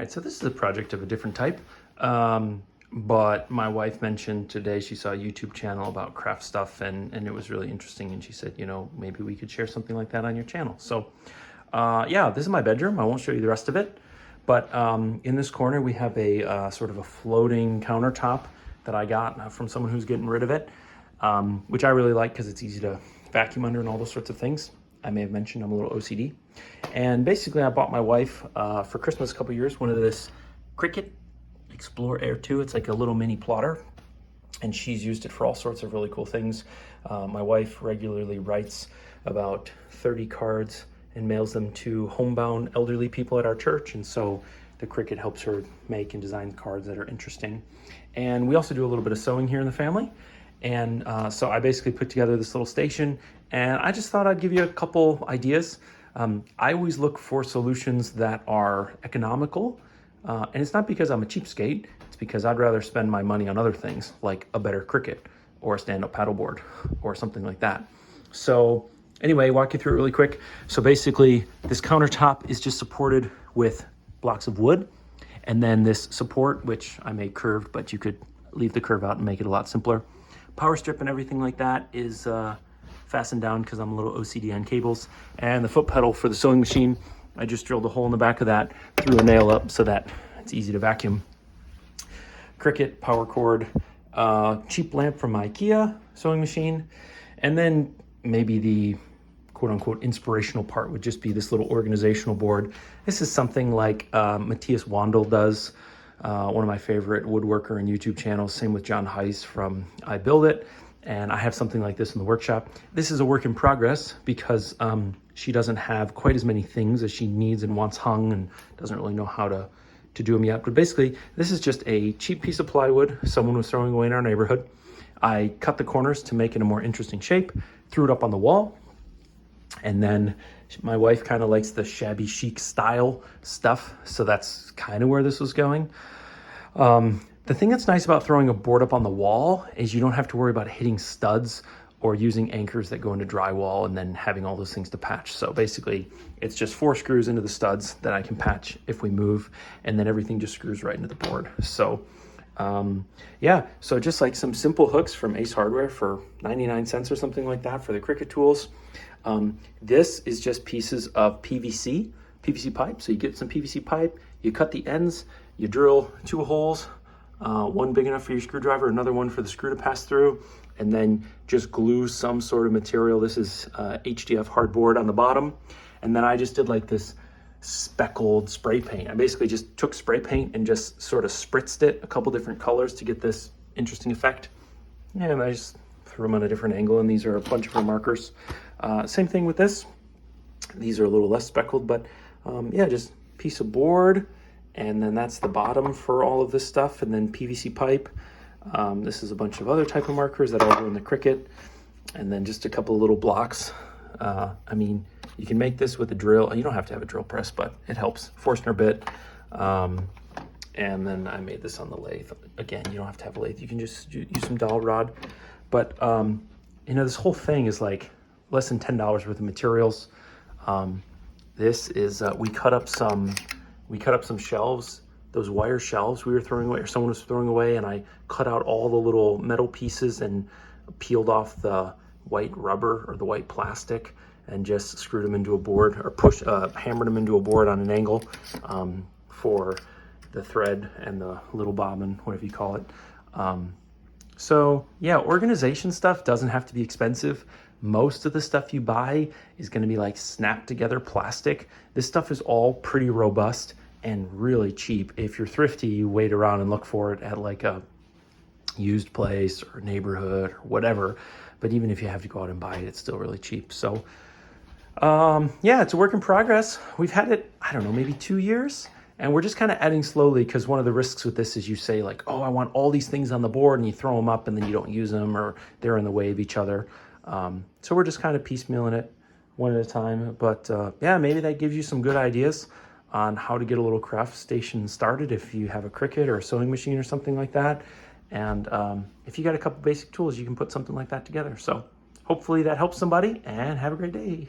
Right, so this is a project of a different type, but my wife mentioned today she saw a YouTube channel about craft stuff and it was really interesting, and she said, you know, maybe we could share something like that on your channel. So yeah, this is my bedroom. I won't show you the rest of it, but in this corner we have a sort of a floating countertop that I got from someone who's getting rid of it, which I really like because it's easy to vacuum under and all those sorts of things. I may have mentioned I'm a little OCD. And basically I bought my wife for Christmas a couple years one of this Cricut Explore Air 2. It's like a little mini plotter, and she's used it for all sorts of really cool things. My wife regularly writes about 30 cards and mails them to homebound elderly people at our church, and so the Cricut helps her make and design cards that are interesting. And we also do a little bit of sewing here in the family. And so I basically put together this little station, and I just thought I'd give you a couple ideas. I always look for solutions that are economical, and it's not because I'm a cheapskate, it's because I'd rather spend my money on other things like a better Cricut or a stand-up paddleboard or something like that. So anyway, walk you through it really quick. So basically this countertop is just supported with blocks of wood, and then this support, which I made curved, but you could leave the curve out and make it a lot simpler. Power strip and everything like that is fastened down because I'm a little OCD on cables. And the foot pedal for the sewing machine, I just drilled a hole in the back of that, threw a nail up so that it's easy to vacuum. Cricut power cord, cheap lamp from IKEA sewing machine, and then maybe the quote-unquote inspirational part would just be this little organizational board. This is something like Matthias Wandel does, one of my favorite woodworker and YouTube channels. Same with John Heiss from I Build It. And I have something like this in the workshop. This is a work in progress because she doesn't have quite as many things as she needs and wants hung, and doesn't really know how to do them yet. But basically, this is just a cheap piece of plywood someone was throwing away in our neighborhood. I cut the corners to make it a more interesting shape, threw it up on the wall, and then my wife kind of likes the shabby chic style stuff, so that's kind of where this was going. The thing that's nice about throwing a board up on the wall is you don't have to worry about hitting studs or using anchors that go into drywall and then having all those things to patch. So basically, it's just 4 screws into the studs that I can patch if we move, and then everything just screws right into the board. So yeah, so just like some simple hooks from Ace Hardware for 99 cents or something like that for the Cricut tools. This is just pieces of PVC pipe. So you get some PVC pipe, you cut the ends, you drill 2 holes, one big enough for your screwdriver, another one for the screw to pass through, and then just glue some sort of material. This is HDF hardboard on the bottom. And then I just did like this speckled spray paint. I basically just took spray paint and just sort of spritzed it a couple different colors to get this interesting effect. And I just threw them on a different angle, and these are a bunch of her markers. Same thing with this. These are a little less speckled, but yeah, just piece of board, and then that's the bottom for all of this stuff, and then PVC pipe. This is a bunch of other type of markers that all go in the Cricut, and then just a couple of little blocks. I mean, you can make this with a drill. You don't have to have a drill press, but it helps. Forstner bit. And then I made this on the lathe. Again, you don't have to have a lathe. You can just use some dowel rod. But, you know, this whole thing is like less than $10 worth of materials. This is, we cut up some shelves, those wire shelves we were throwing away, or someone was throwing away, and I cut out all the little metal pieces and peeled off the white rubber or the white plastic and just screwed them into a board, or hammered them into a board on an angle for the thread and the little bobbin, whatever you call it. So yeah, organization stuff doesn't have to be expensive. Most of the stuff you buy is going to be like snapped together plastic. This stuff is all pretty robust and really cheap. If you're thrifty, you wait around and look for it at like a used place or neighborhood or whatever. But even if you have to go out and buy it, it's still really cheap. So yeah, it's a work in progress. We've had it, I don't know, maybe 2 years. And we're just kind of adding slowly, because one of the risks with this is you say like, oh, I want all these things on the board, and you throw them up and then you don't use them, or they're in the way of each other. So we're just kind of piecemealing it one at a time. But yeah, maybe that gives you some good ideas on how to get a little craft station started if you have a Cricut or a sewing machine or something like that. And if you got a couple basic tools, you can put something like that together. So hopefully that helps somebody, and have a great day.